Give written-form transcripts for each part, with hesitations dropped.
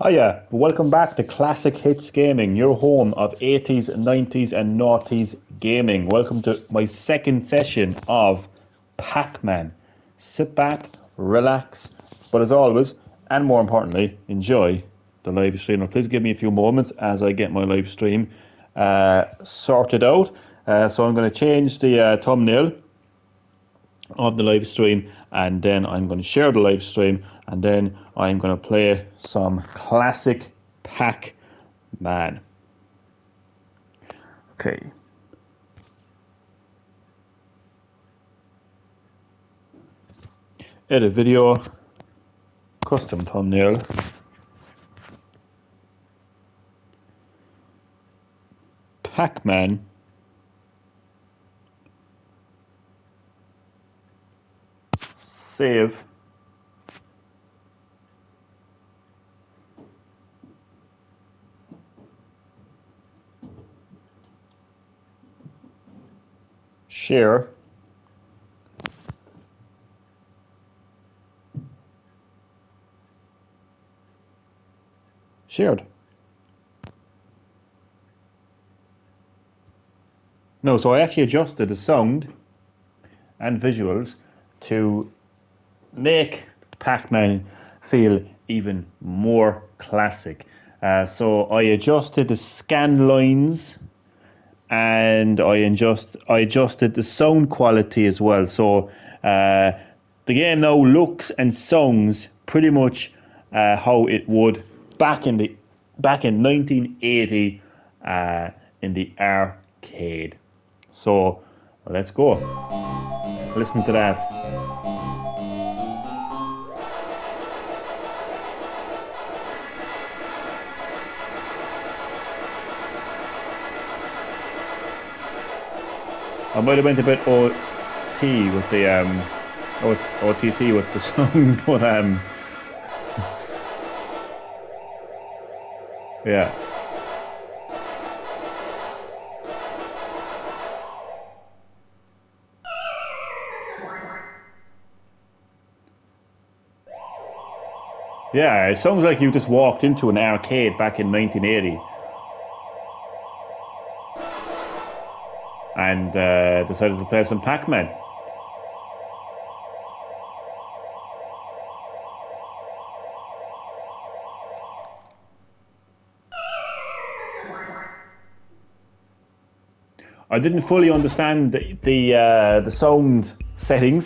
Hiya, welcome back to Classic Hits Gaming, your home of 80s, 90s and noughties gaming. Welcome to my second session of Pac-Man. Sit back, relax, but as always, and more importantly, enjoy the live stream. Now, please give me a few moments as I get my live stream sorted out. So I'm going to change the thumbnail of the live stream, and then I'm going to share the live stream, and then I'm going to play some classic Pac-Man. Okay. Edit video, custom thumbnail. Pac-Man. Save. Share. Shared. No, so I actually adjusted the sound and visuals to make Pac-Man feel even more classic. So I adjusted the scan lines, and I adjusted the sound quality as well. So the game now looks and sounds pretty much how it would back in 1980 in the arcade. So let's go. Listen to that. I might have went a bit OT with the OTT with the sound, but yeah. Yeah, it sounds like you just walked into an arcade back in 1980 and decided to play some Pac-Man. I didn't fully understand the sound settings.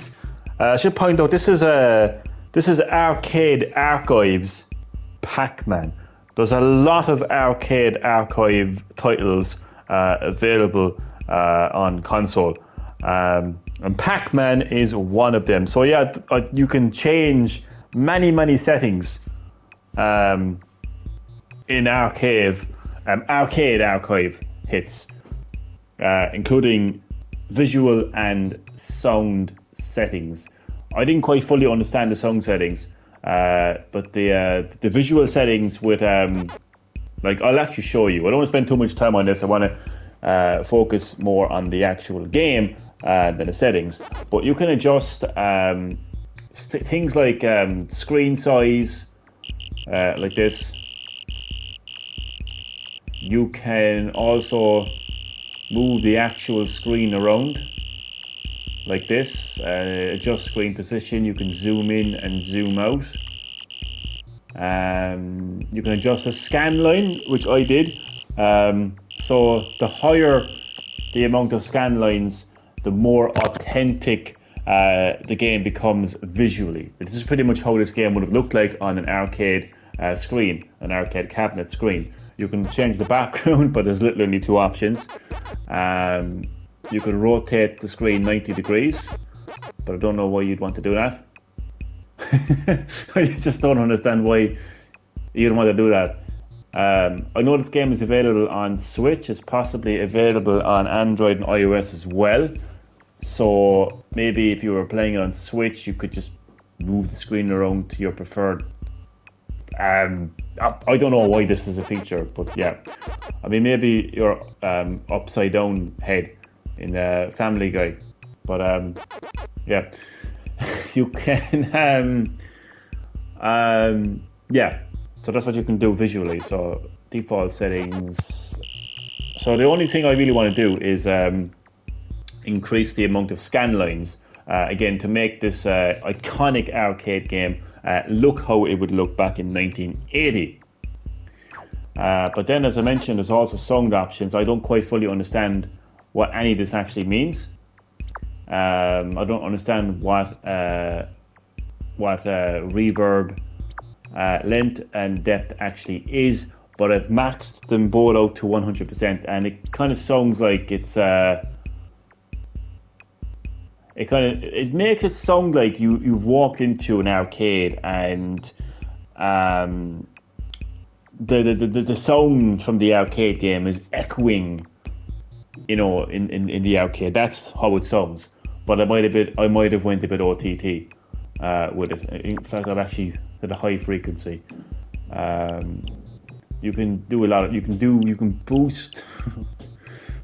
I should point out this is Arcade Archives Pac-Man. There's a lot of Arcade Archive titles available on console, and Pac-Man is one of them. So yeah, you can change many settings in Arcade Archive hits, including visual and sound settings. I didn't quite fully understand the sound settings, but the visual settings with like, I'll actually show you. I don't want to spend too much time on this. I want to focus more on the actual game than the settings. But you can adjust things like screen size, like this. You can also move the actual screen around like this, adjust screen position. You can zoom in and zoom out. You can adjust the scan line, which I did. So the higher the amount of scan lines, the more authentic the game becomes visually. This is pretty much how this game would have looked like on an arcade screen, an arcade cabinet screen. You can change the background, but there's literally two options. You can rotate the screen 90 degrees, but I don't know why you'd want to do that. I just don't understand why you'd want to do that. I know this game is available on Switch. It's possibly available on Android and iOS as well. So maybe if you were playing it on Switch, you could just move the screen around to your preferred. I don't know why this is a feature, but yeah. I mean, maybe your upside down head in Family Guy, but yeah, you can yeah. So that's what you can do visually. So default settings. So the only thing I really want to do is increase the amount of scan lines, again, to make this iconic arcade game look how it would look back in 1980. But then, as I mentioned, there's also sound options. I don't quite fully understand what any of this actually means. I don't understand what reverb, length and depth actually is, but I've maxed them both out to 100%, and it kind of sounds like it's it makes it sound like you've walked into an arcade, and the sound from the arcade game is echoing, you know, in the arcade. That's how it sounds. But I might have went a bit OTT with it. In fact, I've actually at a high frequency. You can do a lot. You can boost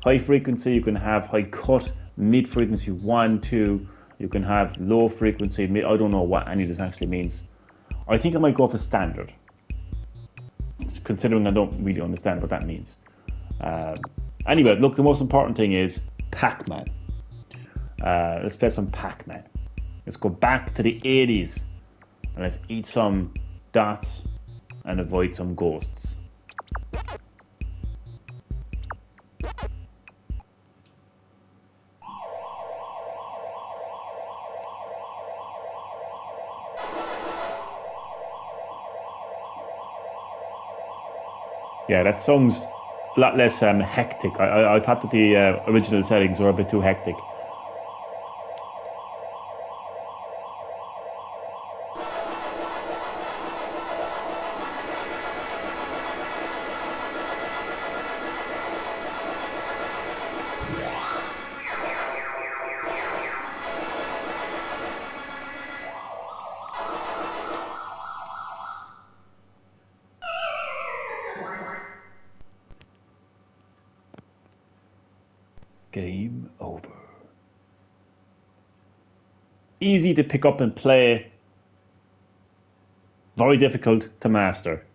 high frequency. You can have high cut, mid frequency, 1, 2. You can have low frequency. Mid. I don't know what any of this actually means. I think I might go for standard, considering I don't really understand what that means. Anyway, look, the most important thing is Pac-Man. Let's play some Pac-Man. Let's go back to the 80s and let's eat some dots and avoid some ghosts. Yeah, that song's a lot less hectic. I thought that the original settings were a bit too hectic. Game over. Easy to pick up and play, very difficult to master.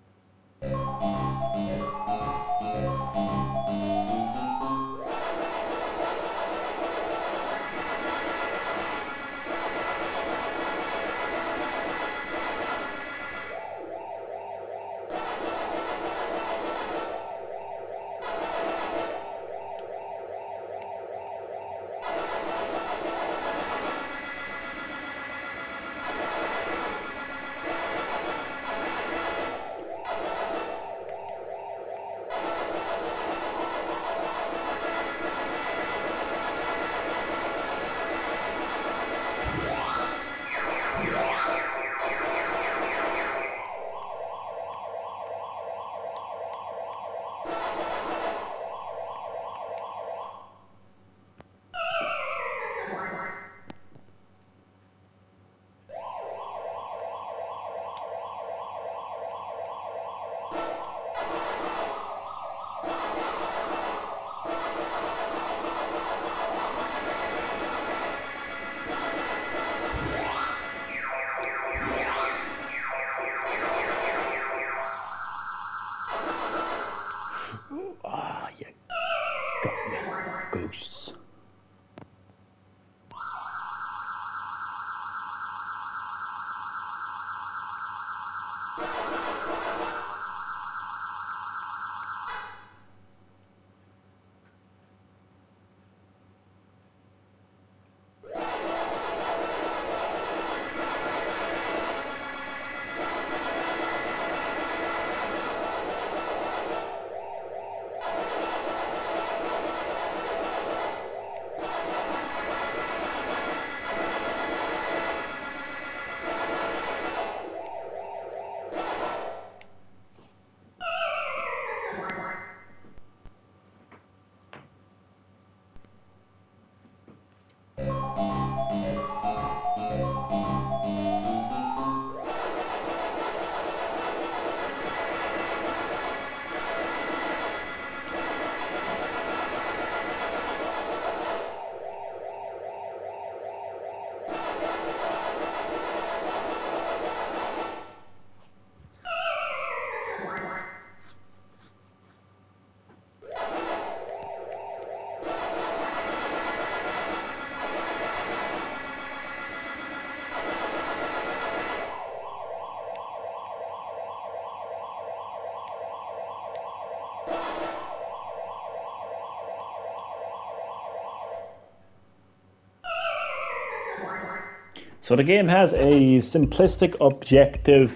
So the game has a simplistic objective.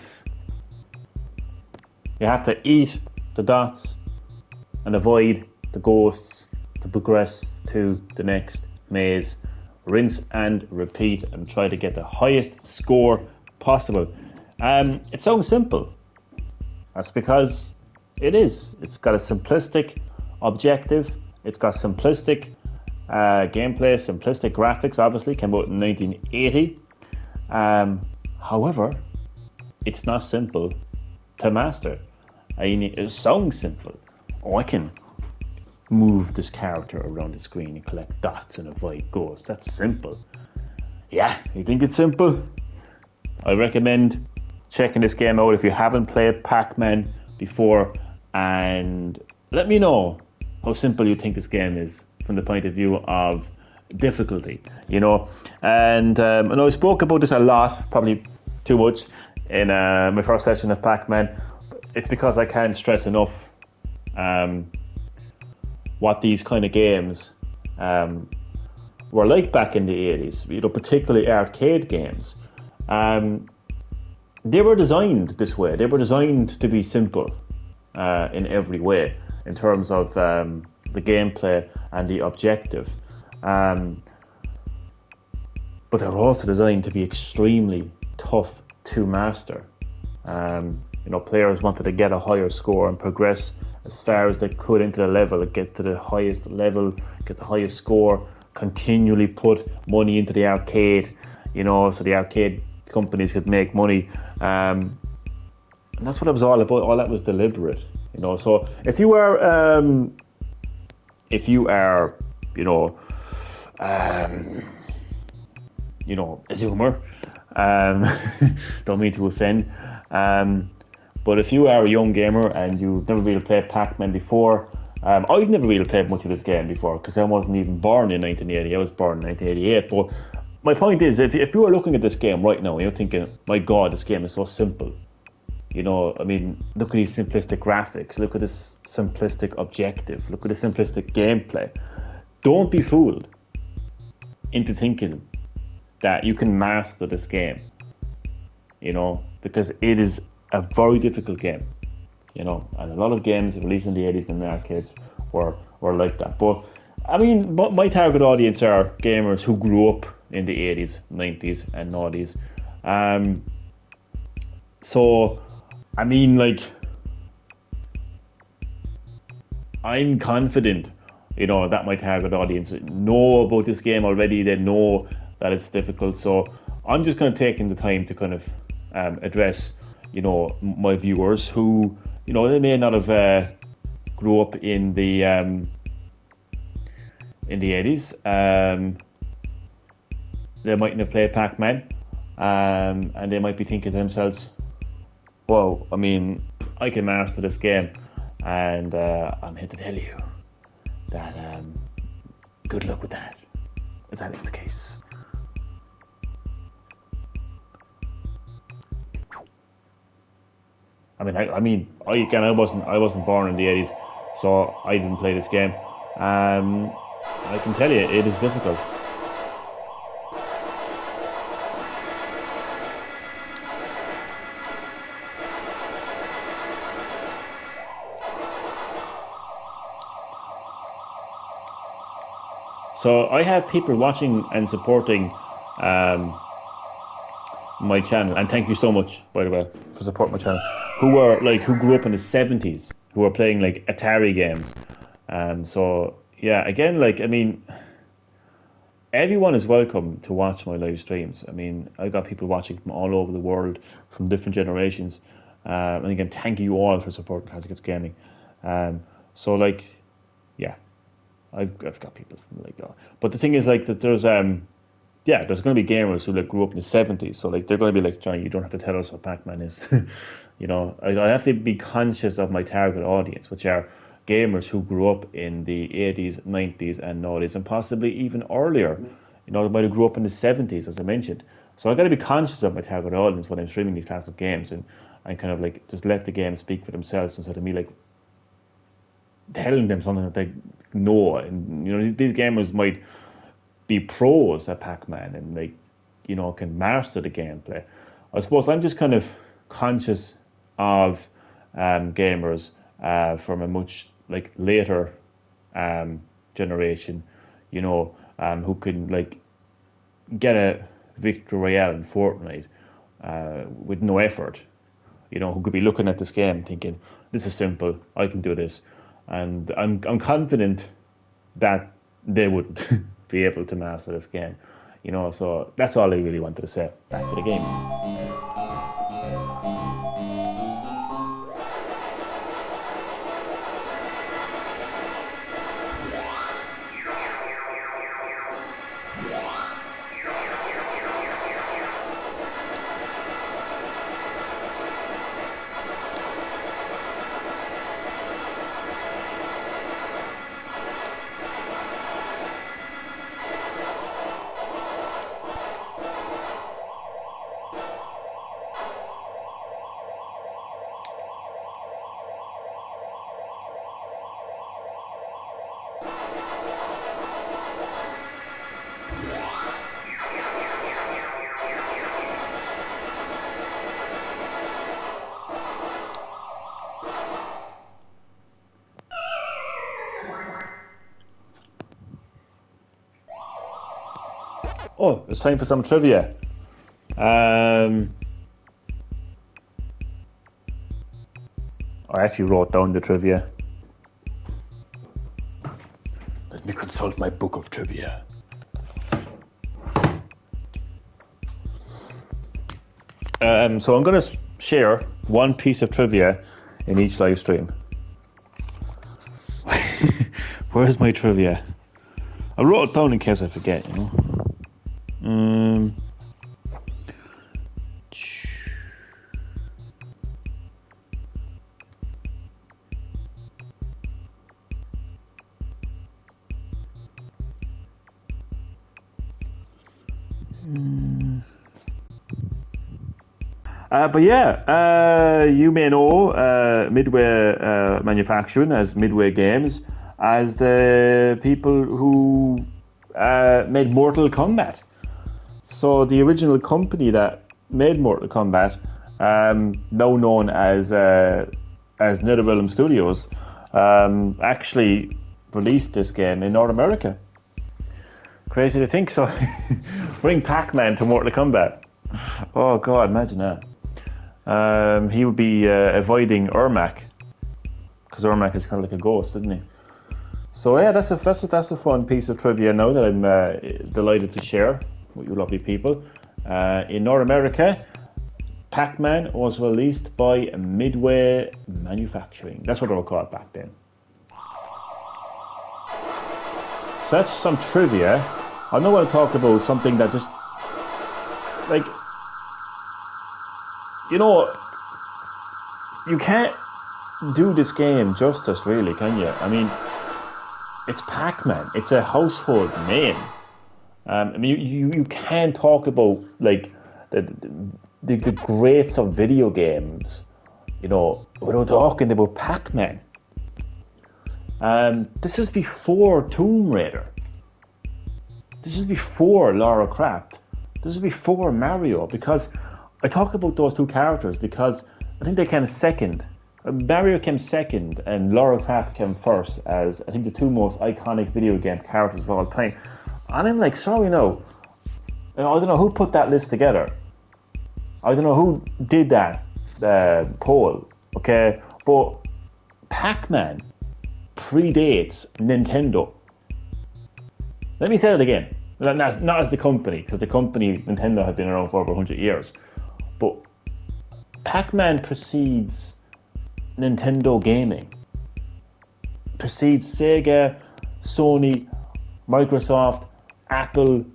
You have to eat the dots and avoid the ghosts to progress to the next maze. Rinse and repeat and try to get the highest score possible. It sounds simple. That's because it is. It's got a simplistic objective. It's got simplistic gameplay, simplistic graphics. Obviously, came out in 1980. However, it's not simple to master. I mean, it sounds simple. Oh, I can move this character around the screen and collect dots and avoid ghosts. That's simple. Yeah, you think it's simple? I recommend checking this game out if you haven't played Pac-Man before, and let me know how simple you think this game is from the point of view of difficulty, you know. And I spoke about this a lot, probably too much, in my first session of Pac-Man. It's because I can't stress enough what these kind of games were like back in the 80s, you know, particularly arcade games. They were designed this way. They were designed to be simple in every way, in terms of the gameplay and the objective. But they were also designed to be extremely tough to master. You know, players wanted to get a higher score and progress as far as they could into the level, get to the highest level, get the highest score, continually put money into the arcade, you know, so the arcade companies could make money. And that's what it was all about. All that was deliberate, you know. So if you are, a zoomer, don't mean to offend, but if you are a young gamer and you've never really played Pac-Man before, I've never really played much of this game before because I wasn't even born in 1980. I was born in 1988. But my point is, if you are looking at this game right now and you're thinking, my God, this game is so simple. You know, I mean, look at these simplistic graphics. Look at this simplistic objective. Look at the simplistic gameplay. Don't be fooled into thinking that you can master this game. You know, because it is a very difficult game, you know, and a lot of games released in the 80s in the arcades were like that. But I mean, my target audience are gamers who grew up in the 80s, 90s, and noughties. So, I mean, like, I'm confident, you know, that my target audience know about this game already. They know that it's difficult. So, I'm just kind of taking the time to kind of address, you know, my viewers who, you know, they may not have grew up in the 80s. They mightn't have played Pac-Man, and they might be thinking to themselves, "Whoa! I mean, I can master this game," and I'm here to tell you that good luck with that, if that is the case. I wasn't born in the 80s, so I didn't play this game. I can tell you, it is difficult. So I have people watching and supporting my channel, and thank you so much, by the way, for supporting my channel, who grew up in the 70s, who are playing like Atari games. So yeah, again, like, I mean, everyone is welcome to watch my live streams. I mean, I got people watching from all over the world, from different generations. And again, thank you all for supporting Classic Gaming. So like, yeah, I've got people from like that. But the thing is, like, that there's going to be gamers who like grew up in the 70s. So like, they're going to be like, Johnny, you don't have to tell us what Pac-Man is. You know, I have to be conscious of my target audience, which are gamers who grew up in the 80s, 90s, and noughties, and possibly even earlier. You know, they might have grew up in the 70s, as I mentioned. So I got to be conscious of my target audience when I'm streaming these classic games, and kind of like just let the game speak for themselves instead of me like telling them something that they know. And you know, these gamers might be pros at Pac-Man and like, can master the gameplay. I suppose I'm just kind of conscious of gamers from a much like later generation, who can like get a victory royale in Fortnite with no effort. Who could be looking at this game thinking, "This is simple. I can do this," and I'm confident that they wouldn't be able to master this game. So that's all I really wanted to say. Back to the game. Oh, it's time for some trivia. I actually wrote down the trivia. Let me consult my book of trivia. So I'm going to share one piece of trivia in each live stream. Where's my trivia? I wrote it down in case I forget, But yeah, you may know Midway Manufacturing as Midway Games as the people who made Mortal Kombat. So the original company that made Mortal Kombat, now known as NetherRealm Studios, actually released this game in North America. Crazy to think. So bring Pac-Man to Mortal Kombat. Oh God, imagine that. He would be avoiding Ermac, because Ermac is kind of like a ghost, isn't he? So yeah, that's a fun piece of trivia now that I'm delighted to share with you lovely people. In North America, Pac-Man was released by Midway Manufacturing. That's what they were called back then. So that's some trivia. I know I'll talk about something that just, like, you can't do this game justice, really, can you? I mean, it's Pac-Man. It's a household name. I mean, you can't talk about like the greats of video games, without talking about Pac-Man. This is before Tomb Raider. This is before Lara Croft. This is before Mario, because I talk about those two characters because I think they came second. Mario came second and Lara Croft came first as, I think, the two most iconic video game characters of all time. And I'm like, sorry, no. I don't know who put that list together. I don't know who did that poll, okay? But Pac-Man predates Nintendo. Let me say it again. Not as the company, because the company, Nintendo, have been around for over 100 years. But Pac-Man precedes Nintendo gaming. Precedes Sega, Sony, Microsoft, Apple,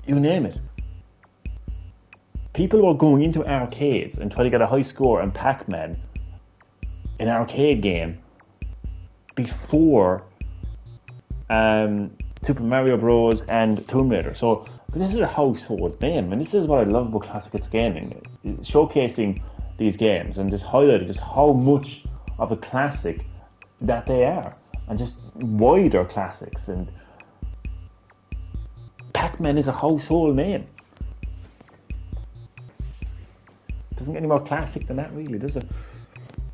you name it. People were going into arcades and trying to get a high score on Pac-Man, an arcade game, before Super Mario Bros. And Tomb Raider. So this is a household name, and this is what I love about Classic Gaming, showcasing these games and just highlighting just how much of a classic that they are, and just why they're classics. And Pac-Man is a household name. Doesn't get any more classic than that, really, does it?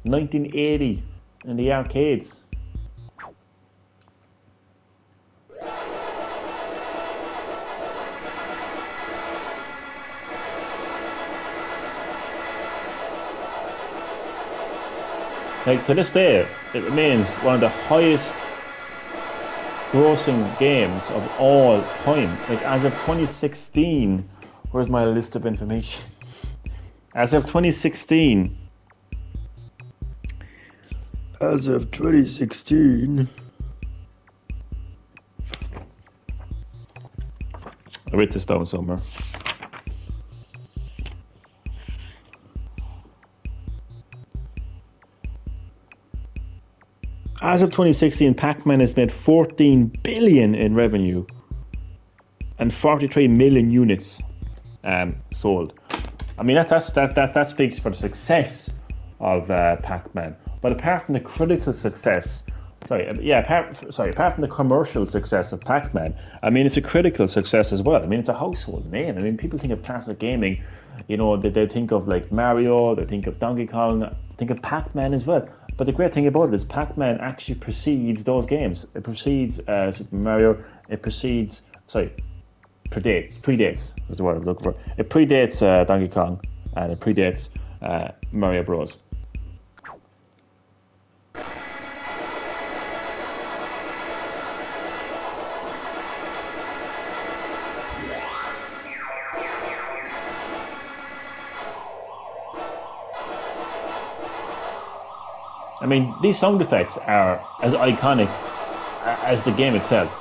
1980 in the arcades. Like, to this day, it remains one of the highest grossing games of all time. Like, as of 2016, where's my list of information? As of 2016, I wrote this down somewhere. As of 2016, Pac-Man has made 14 billion in revenue and 43 million units sold. I mean, that speaks for the success of Pac-Man. But apart from the critical success, apart from the commercial success of Pac-Man, I mean, it's a critical success as well. I mean, it's a household name. I mean, people think of classic gaming, you know, they think of like Mario, they think of Donkey Kong, think of Pac-Man as well. But the great thing about it is Pac-Man actually precedes those games. It precedes Super Mario. It predates is the word I was looking for. It predates Donkey Kong, and it predates Mario Bros. I mean, these sound effects are as iconic as the game itself.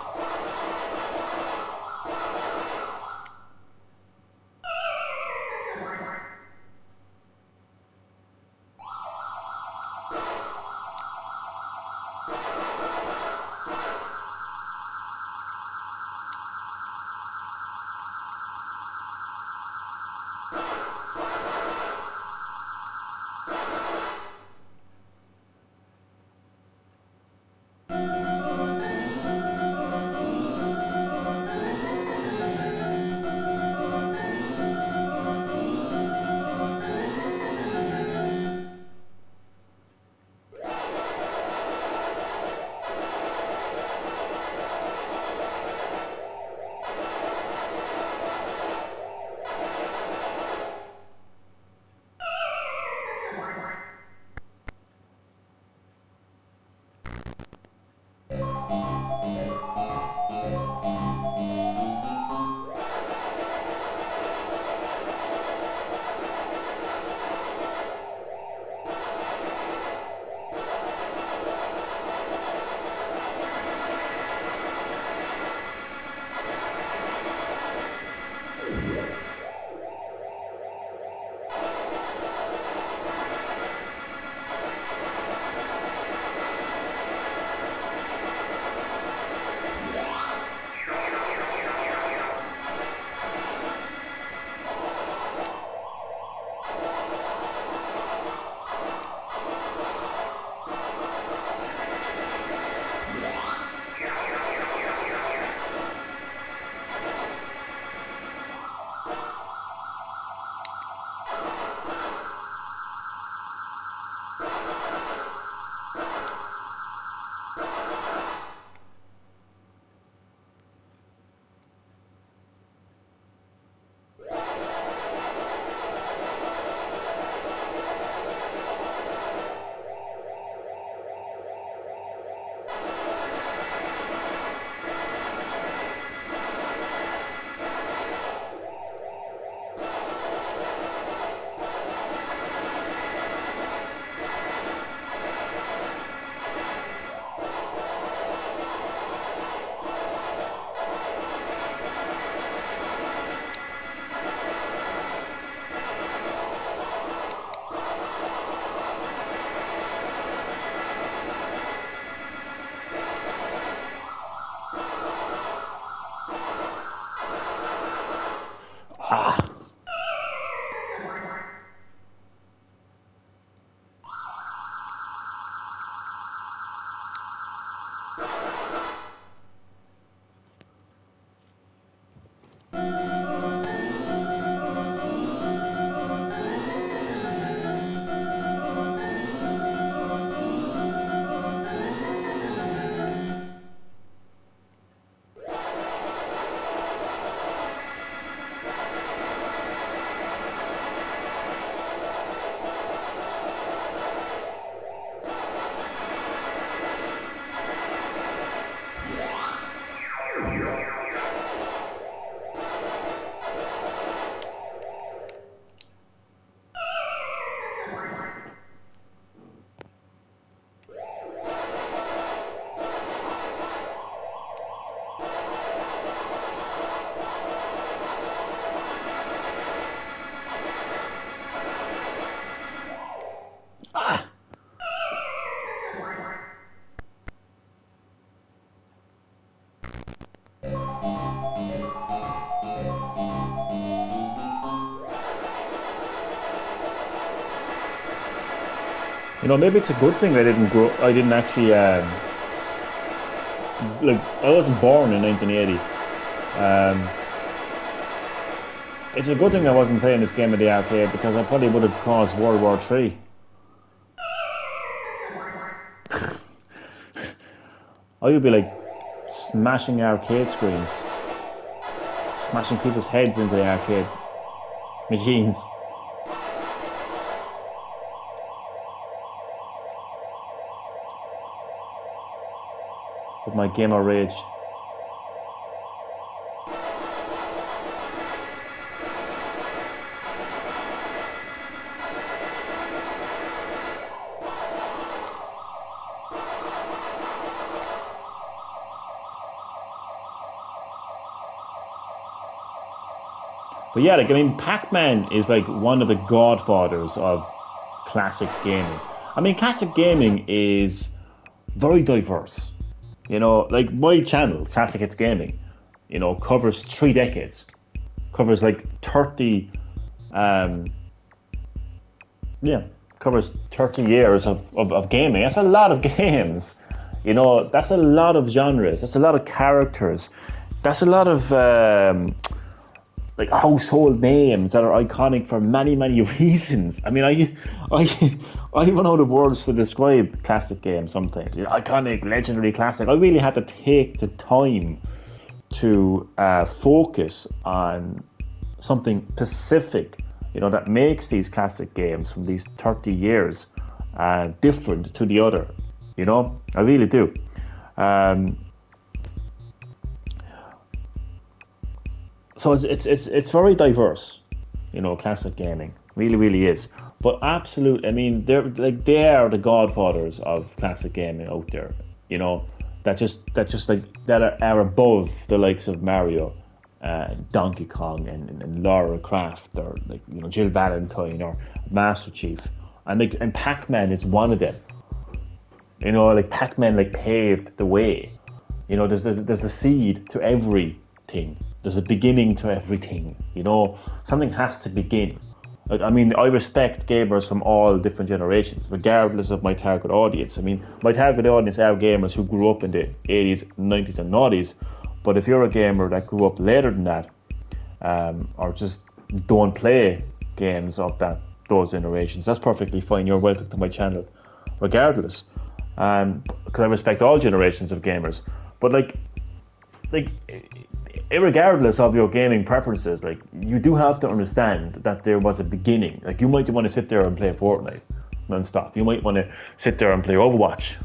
Maybe it's a good thing I didn't grow. I didn't actually like. I wasn't born in 1980. Um, it's a good thing I wasn't playing this game at the arcade because I probably would have caused World War Three. I would be like smashing arcade screens, smashing people's heads into the arcade machines. With my gamer rage. But yeah, Pac-Man is like one of the godfathers of classic gaming. Classic gaming is very diverse. Like my channel, Classic Hits Gaming, covers 3 decades, covers like 30, um, yeah, covers 30 years of gaming. That's a lot of games. That's a lot of genres. That's a lot of characters. That's a lot of like household names that are iconic for many, many reasons. I even know the words to describe classic games sometimes. Iconic, legendary, classic. I really had to take the time to focus on something specific, that makes these classic games from these 30 years different to the other. I really do. So it's very diverse, classic gaming really really is. But absolute, they are the godfathers of classic gaming out there, that are above the likes of Mario, Donkey Kong, and Lara Croft, or like Jill Valentine or Master Chief, and Pac-Man is one of them. Like Pac-Man paved the way. There's a seed to everything. There's a beginning to everything. Something has to begin. I respect gamers from all different generations, regardless of my target audience. My target audience are gamers who grew up in the 80s, 90s, and 90s. But if you're a gamer that grew up later than that, or just don't play games of those generations, that's perfectly fine. You're welcome to my channel, regardless. Because I respect all generations of gamers. But irregardless of your gaming preferences, you do have to understand that there was a beginning. You might want to sit there and play Fortnite non-stop. You might want to sit there and play Overwatch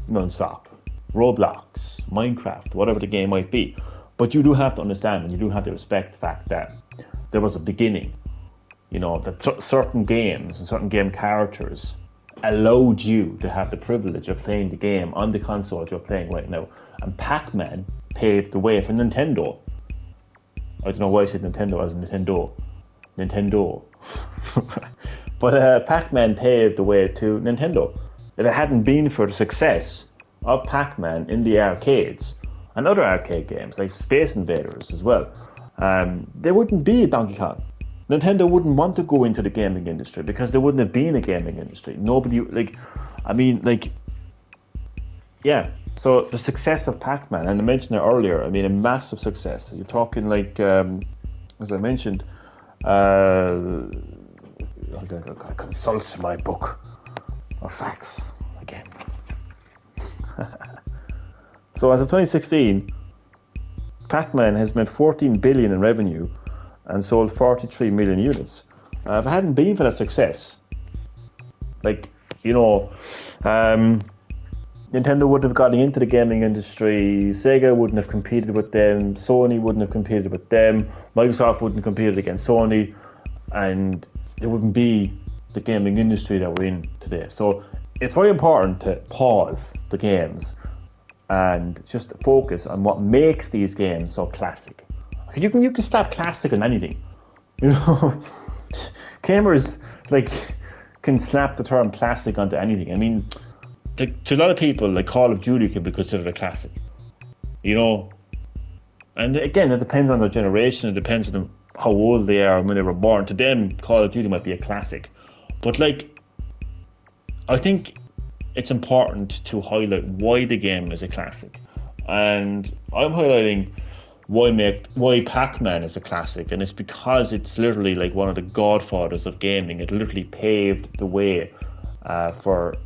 non-stop, Roblox, Minecraft, whatever the game might be. But you do have to understand, and you do have to respect the fact that there was a beginning. That certain games and certain game characters allowed you to have the privilege of playing the game on the console you're playing right now. And Pac-Man paved the way for Nintendo. I don't know why I said Nintendo as Nintendo. But Pac-Man paved the way to Nintendo. If it hadn't been for the success of Pac-Man in the arcades and other arcade games like Space Invaders as well, there wouldn't be a Donkey Kong. Nintendo wouldn't want to go into the gaming industry because there wouldn't have been a gaming industry. Nobody, yeah. So the success of Pac-Man, and I mentioned it earlier, a massive success. You're talking as I mentioned, I consult my book of facts again. So as of 2016, Pac-Man has made 14 billion in revenue and sold 43 million units. If it hadn't been for that success, Nintendo wouldn't have gotten into the gaming industry, Sega wouldn't have competed with them, Sony wouldn't have competed with them, Microsoft wouldn't have competed against Sony, and there wouldn't be the gaming industry that we're in today. So it's very important to pause the games and just focus on what makes these games so classic. You can slap classic on anything. Gamers can slap the term classic onto anything. To a lot of people, Call of Duty can be considered a classic. And again, it depends on their generation. It depends on how old they are when they were born. To them, Call of Duty might be a classic. But I think it's important to highlight why the game is a classic, and I'm highlighting why Pac-Man is a classic, and it's because it's literally like one of the godfathers of gaming. It literally paved the way for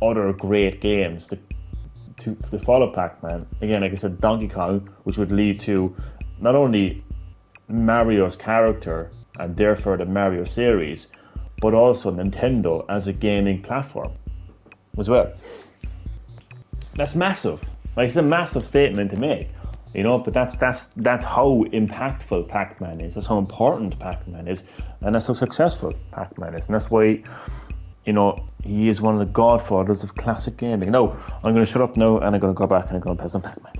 other great games to follow Pac-Man. Again, like I said, Donkey Kong, which would lead to not only Mario's character and therefore the Mario series, but also Nintendo as a gaming platform as well. That's massive. Like, it's a massive statement to make, but that's how impactful Pac-Man is. That's how important Pac-Man is, and that's how successful Pac-Man is, and that's why he is one of the godfathers of classic gaming. No, I'm going to shut up now, and I'm going to go back and I'm going to play some Pac-Man.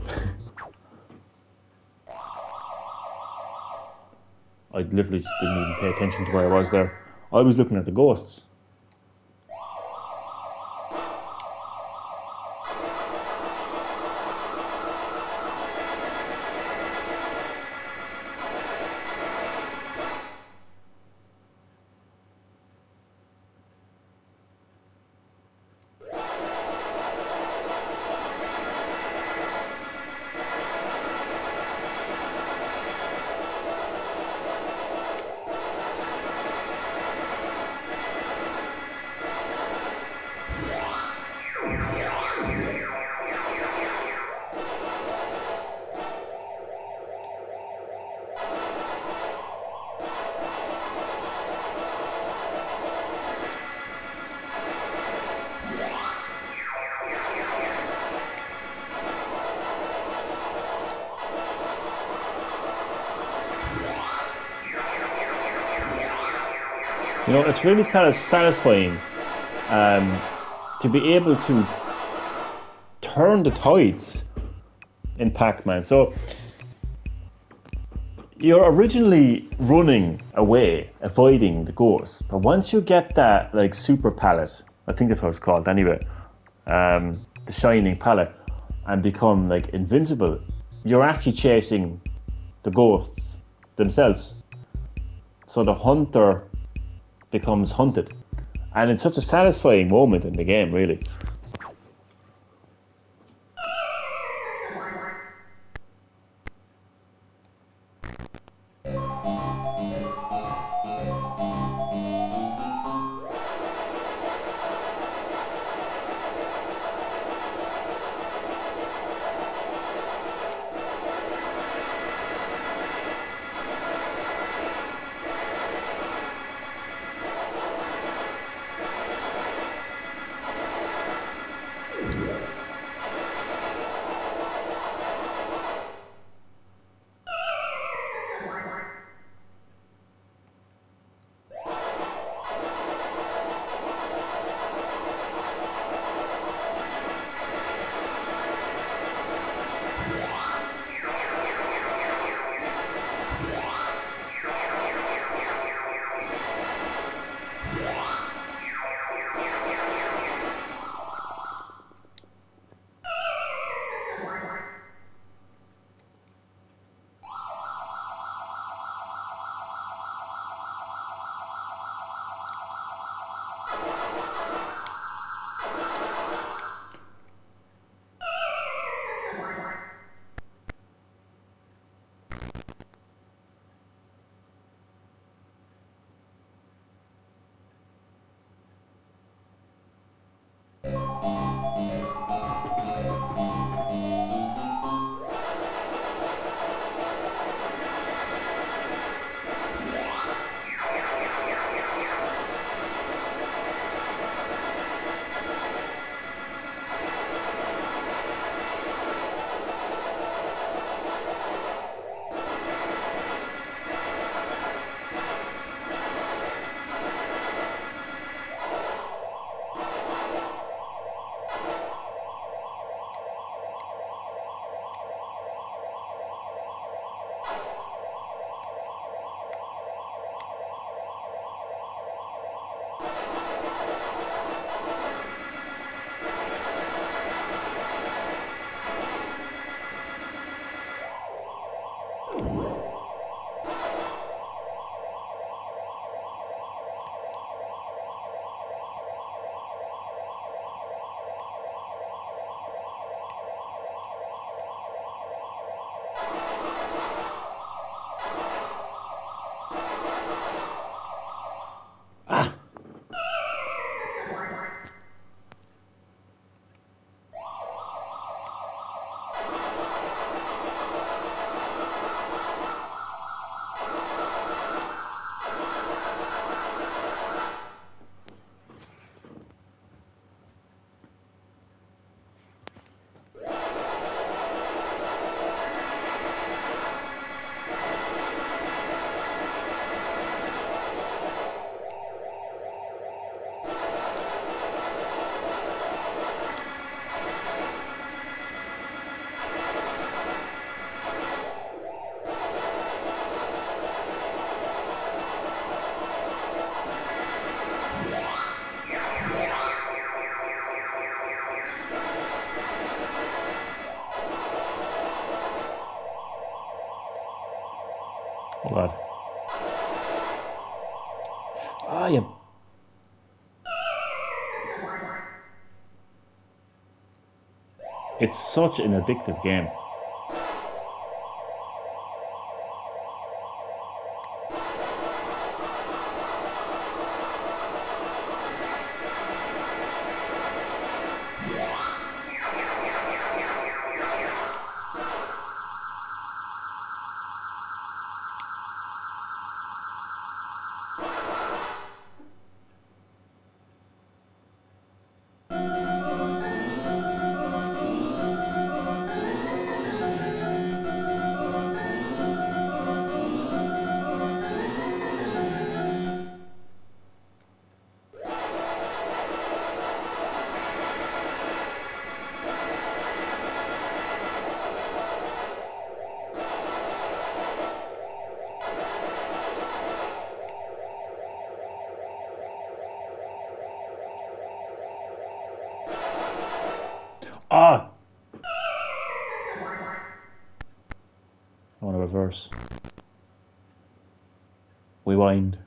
I literally just didn't even pay attention to where I was there. I was looking at the ghosts. It's really kind of satisfying to be able to turn the tides in Pac-Man. So you're originally running away, avoiding the ghosts, but once you get that like super palette, I think that's what it's called anyway, the shining palette, and become like invincible, you're actually chasing the ghosts themselves. So the hunter becomes hunted, and it's such a satisfying moment in the game, really. Ah. Oh god. Ah, yeah. It's such an addictive game. Ah! I want to reverse. Rewind.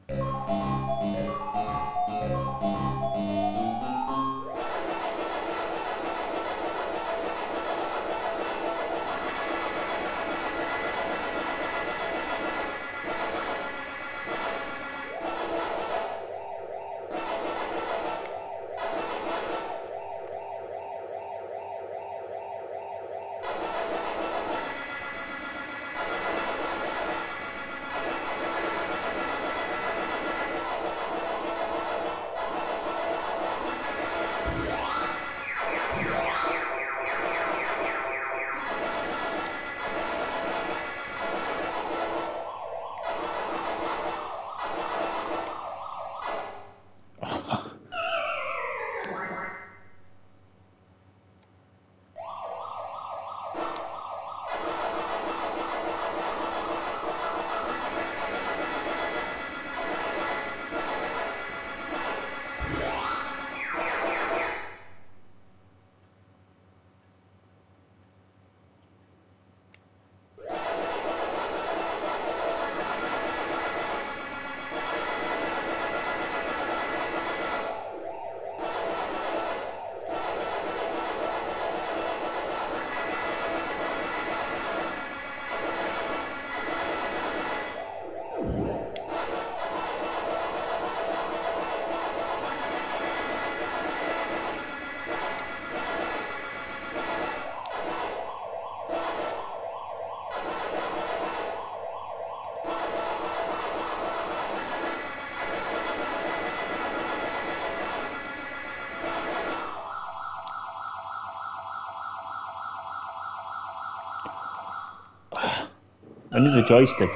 I need a joystick.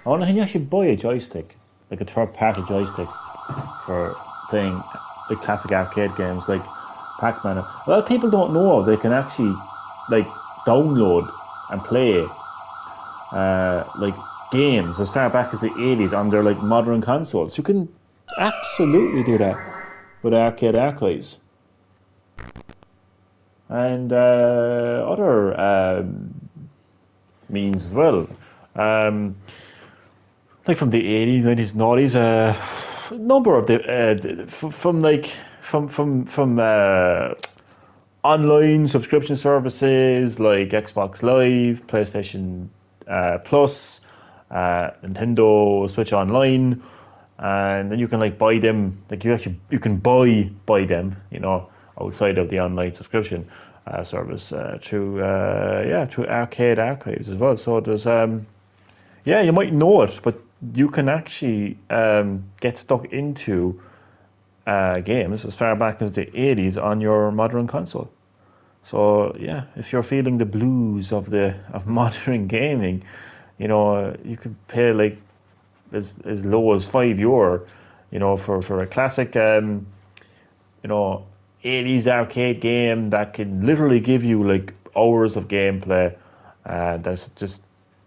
I wonder, can you actually buy a joystick? Like a third party joystick for playing the classic arcade games like Pac-Man. A lot of people don't know they can actually like download and play like games as far back as the 80s on their like modern consoles. You can absolutely do that with arcade archives. And other means as well. Like from the 80s, 90s, 90s, a number of from online subscription services like Xbox Live, PlayStation Plus, Nintendo Switch Online, and then you can like buy them. Like you can buy them, you know, outside of the online subscription service through arcade archives as well. So there's yeah, you might know it, but you can actually get stuck into games as far back as the 80s on your modern console. So yeah, if you're feeling the blues of modern gaming, you know, you could pay like as low as €5, you know, for a classic you know, 80s arcade game that can literally give you like hours of gameplay. That's just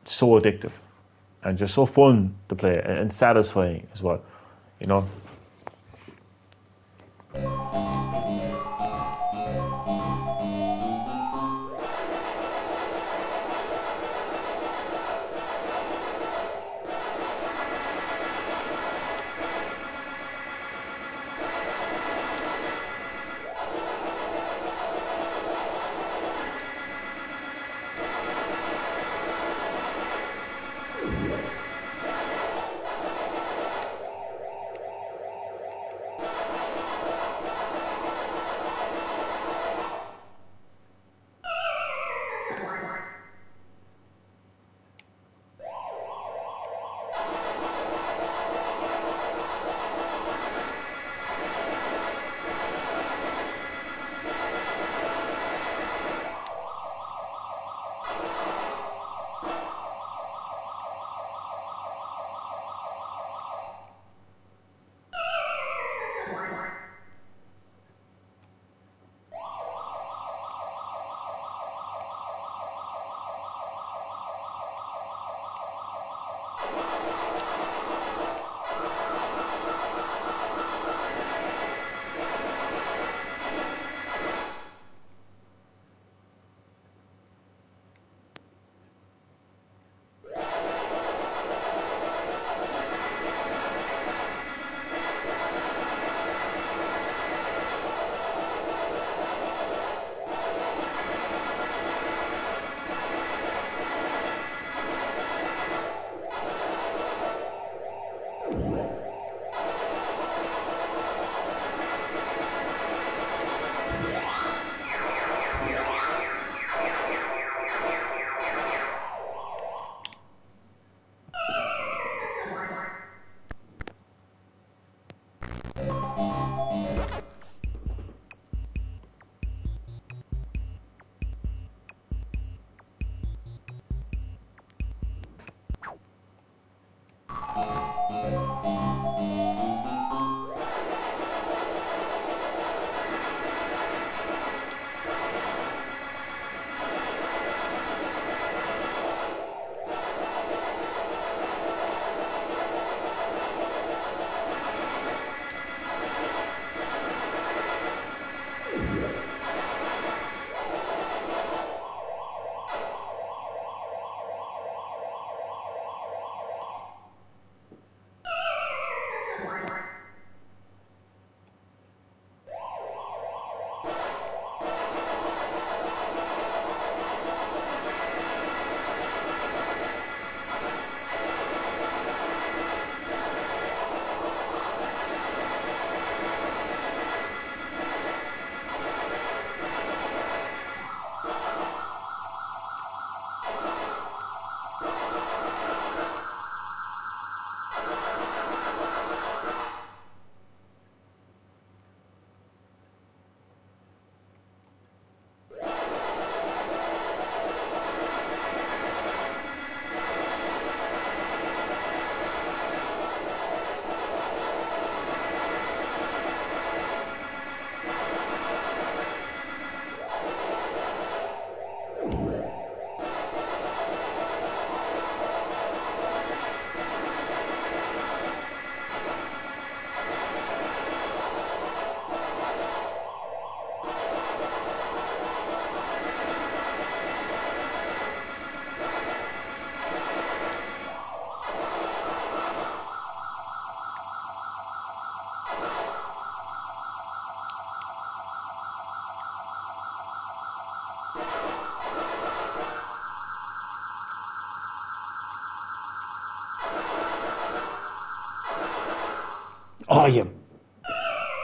so addictive and just so fun to play and satisfying as well, you know.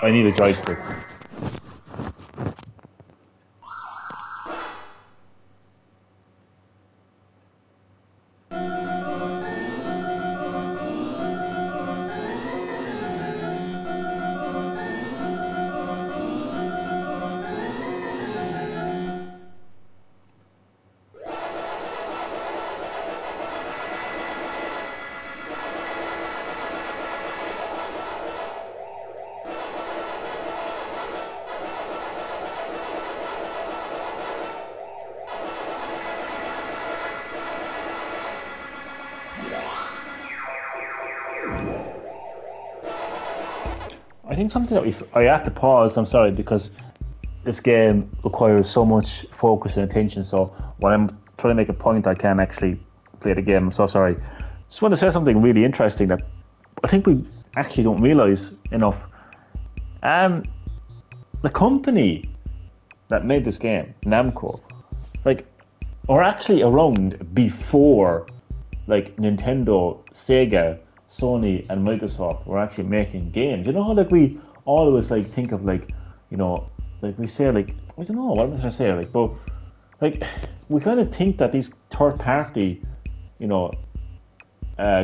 I need a joystick. I think something that I have to pause, I'm sorry, because this game requires so much focus and attention, so when I'm trying to make a point I can't actually play the game. I'm so sorry. Just want to say something really interesting that I think we actually don't realise enough. The company that made this game, Namco, like, are actually around before like Nintendo, Sega, Sony and Microsoft were actually making games. You know how like we always like think of like, you know, like we say like, I don't know, what was I say, like, but like we kind of think that these third party, you know,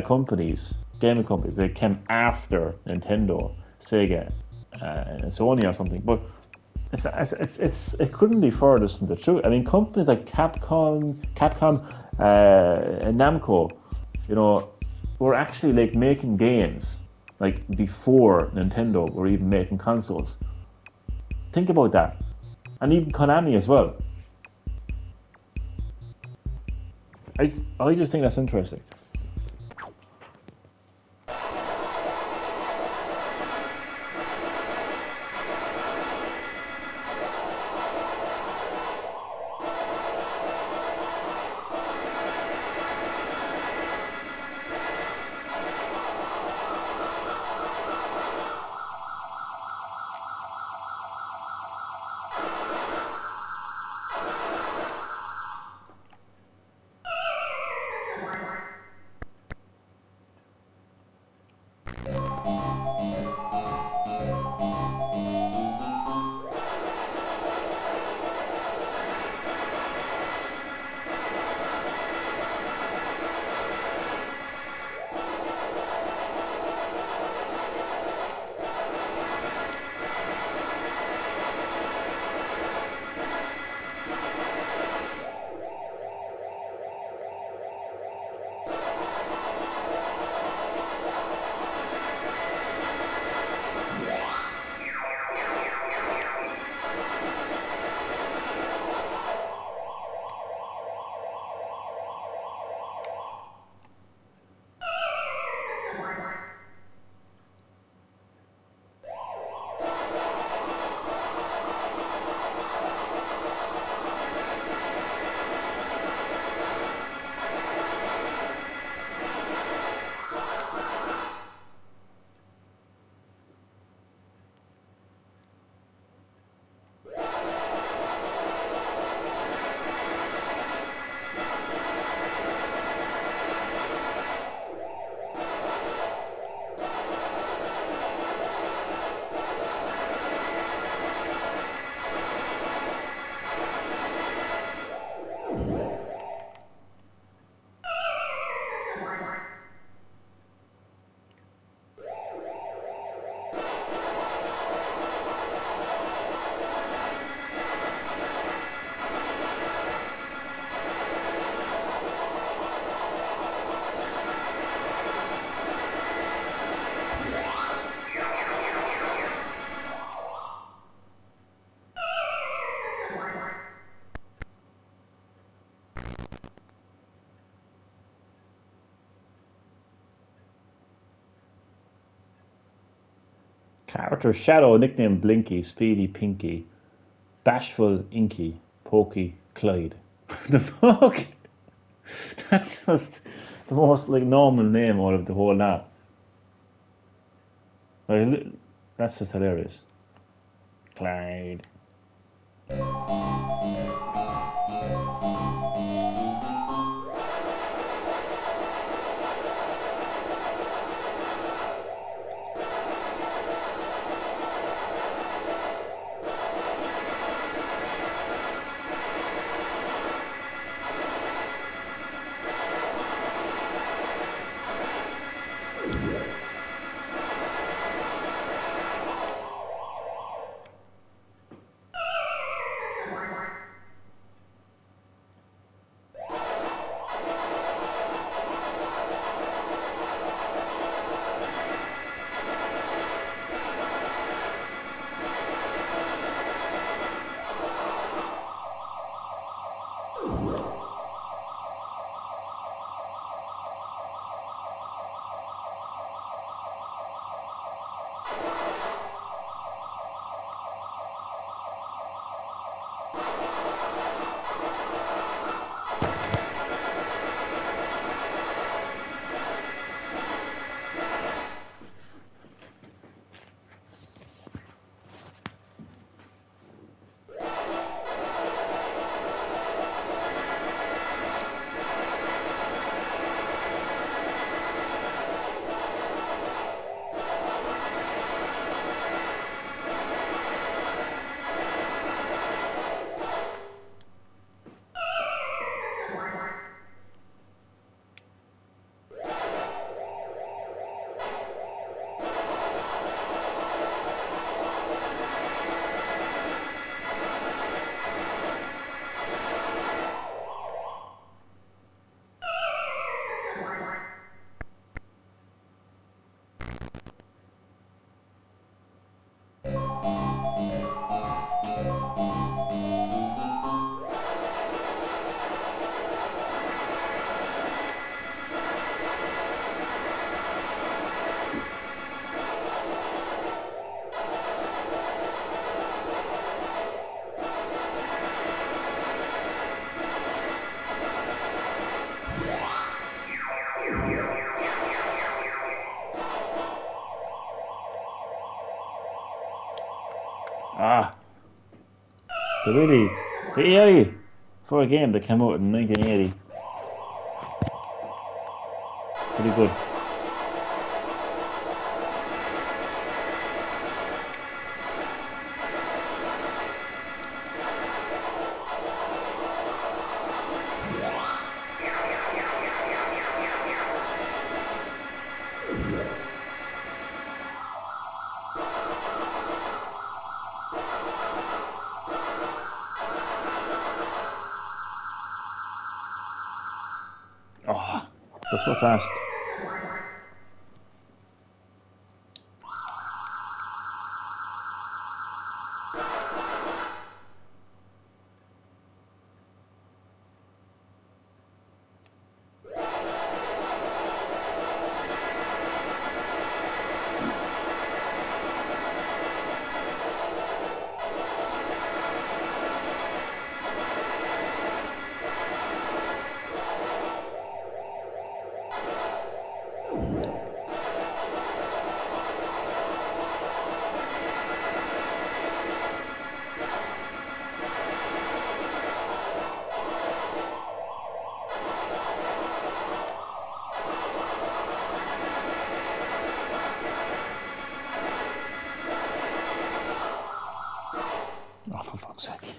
companies, gaming companies, they came after Nintendo, Sega, and Sony or something, but it couldn't be further from the truth. I mean, companies like Capcom, and Namco, you know, were actually like making games like before Nintendo were even making consoles. Think about that, and even Konami as well. I just think that's interesting. Character Shadow, nickname Blinky, Speedy Pinky, Bashful Inky, Pokey Clyde. The fuck? That's just the most like normal name out of the whole lot. Like, that's just hilarious. Clyde. Ah, the 80 for a game that came out in 1980. Pretty good. Oh, they're so fast. Oh, for fuck's sake.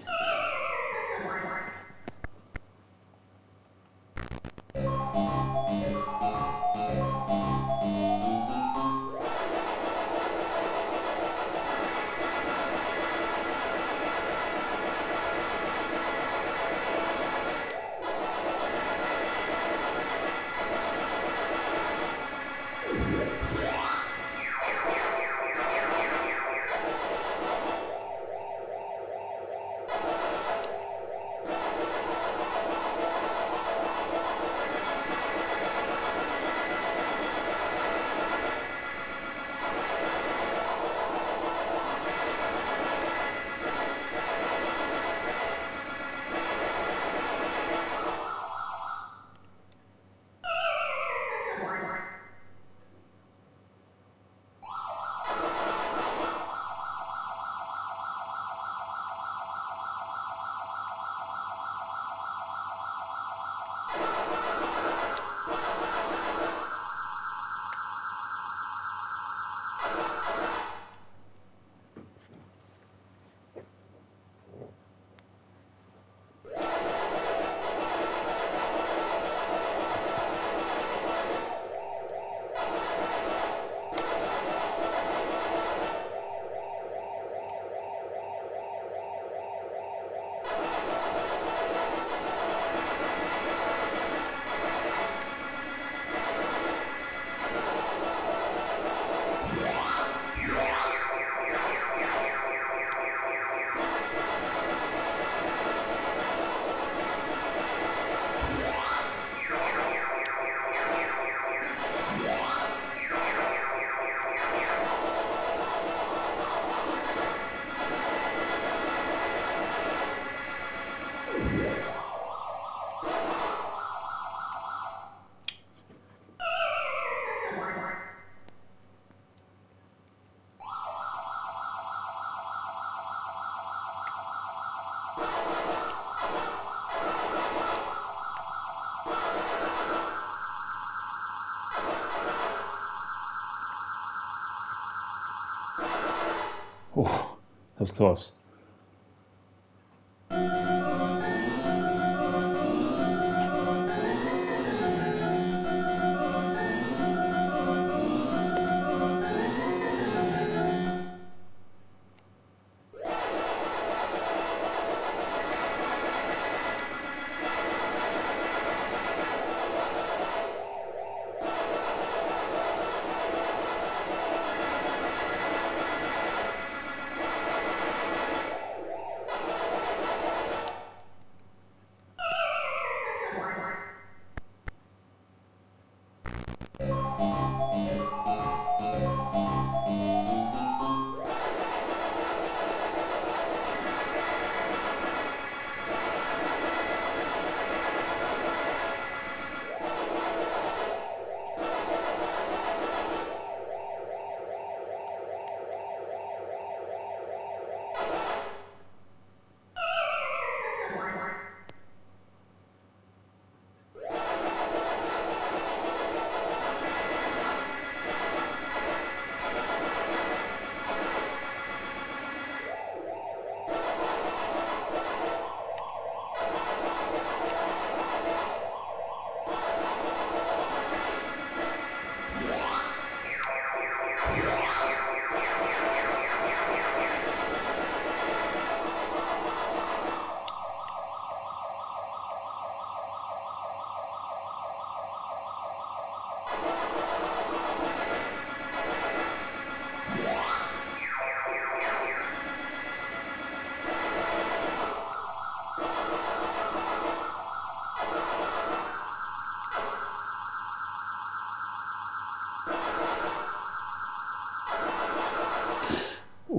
Oh, that was close.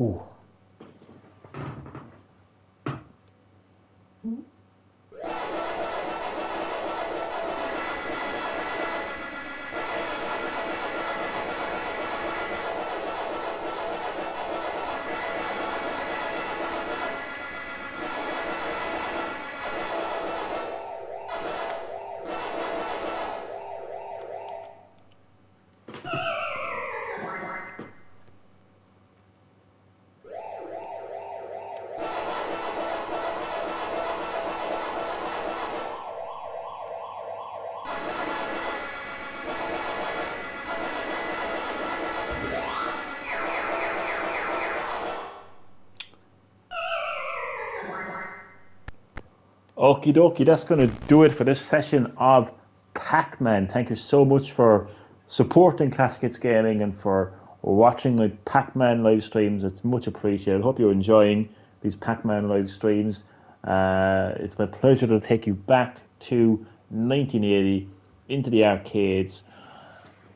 Ooh. Okie dokie, that's going to do it for this session of Pac-Man. Thank you so much for supporting Classic Hits Gaming and for watching my Pac-Man live streams. It's much appreciated. Hope you're enjoying these Pac-Man live streams. It's my pleasure to take you back to 1980 into the arcades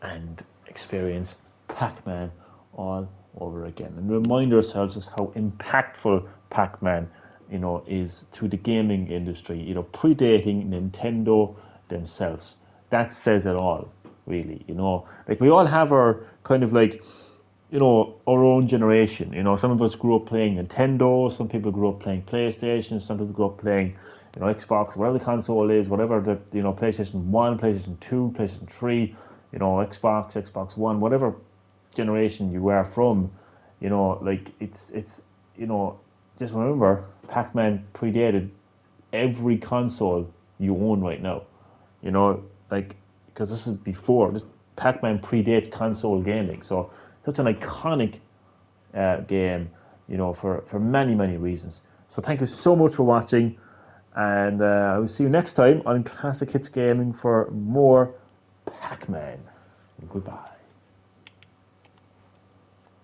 and experience Pac-Man all over again and remind ourselves just how impactful Pac-Man is to the gaming industry, predating Nintendo themselves. That says it all, really. Like we all have our kind of like, our own generation. Some of us grew up playing Nintendo, some people grew up playing PlayStation, some people grew up playing, Xbox, whatever the console is, whatever the, PlayStation 1, PlayStation 2, PlayStation 3, Xbox, Xbox One, whatever generation you are from, like it's just remember, Pac-Man predated every console you own right now. Because this is before, Pac-Man predates console gaming. So, such an iconic game, for many, many reasons. So, thank you so much for watching, and I will see you next time on Classic Hits Gaming for more Pac-Man. Goodbye.